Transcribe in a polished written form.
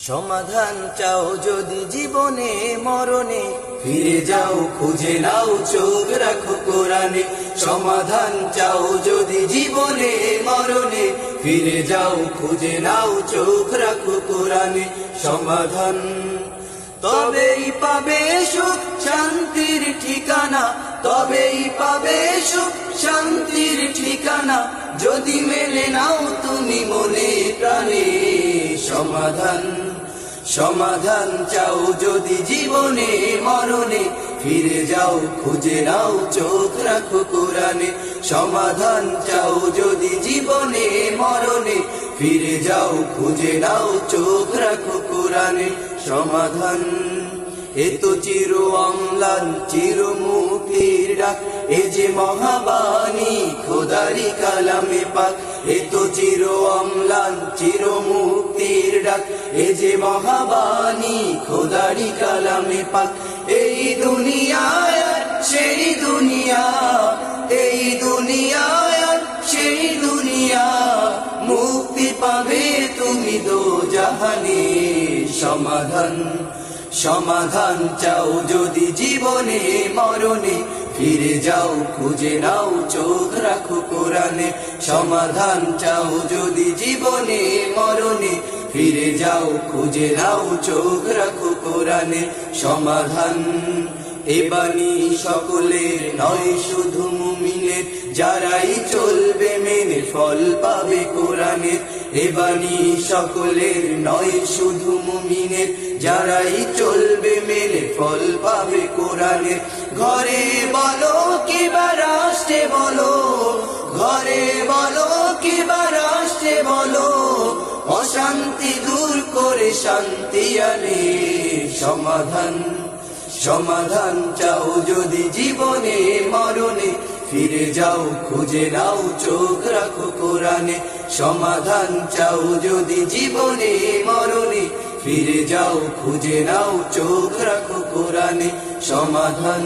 সমাধান চাও যদি জীবনে মরণে, ফিরে যাও খুঁজে নাও চোখ রাখো কোরআনে। সমাধান চাও যদি জীবনে মরণে, ফিরে যাও খুঁজে নাও চোখ রাখো কোরআনে। সমাধান তবেই পাবে সুখ শান্তির ঠিকানা, তবেই পাবে সুখ শান্তির ঠিকানা, যদি মেনে নাও তুমি মনে প্রাণে। সমাধান সমাধান চাও যদি জীবনে মরণে, ফিরে যাও খুঁজে নাও চোখ রাখো কোরআনে। সমাধান চাও যদি জীবনে মরণে, ফিরে যাও খুঁজে নাও চোখ রাখো কোরআনে। সমাধান এ তো চির অম্লান চির মুক্তির ডাক, এ যে মহাবাণী খোদারি কালামে পাক। এ তো চির অম্লান চির মুক্তির ডাক, এ যে মহাবাণী খোদারি কালামে পাক। এই দুনিয়ায় সেই দুনিয়া, এই দুনিয়ায় সেই দুনিয়া, মুক্তি পাবে তুমি দো জাহানে। সমাধান সমাধান চাও যদি জীবনে মরণে, ফিরে যাও খুঁজে নাও চোখ রাখো কোরআনে। সমাধান চাও যদি জীবনে মরণে, ফিরে যাও খুঁজে নাও চোখ রাখো কোরআনে। সমাধান এ বাণী সকলের নয় শুধু মুমিনের, যারাই চলবে মেনে ফল পাবে কোরআনের। এ বাণী সকলের নয় শুধু মুমিনের, যারাই চলবে মেনে ফল পাবে কোরআনের। ঘরে বলো কিবা রাষ্ট্রে বলো, ঘরে বলো কিবা রাষ্ট্রে বলো, অশান্তি দূর করে শান্তি আনে। সমাধান সমাধান চাও যদি জীবনে মরণে, ফিরে যাও খুঁজে নাও চোখ রাখো কোরআনে। সমাধান চাও যদি জীবনে মরণে, ফিরে যাও খুঁজে নাও চোখ রাখো কোরআনে। সমাধান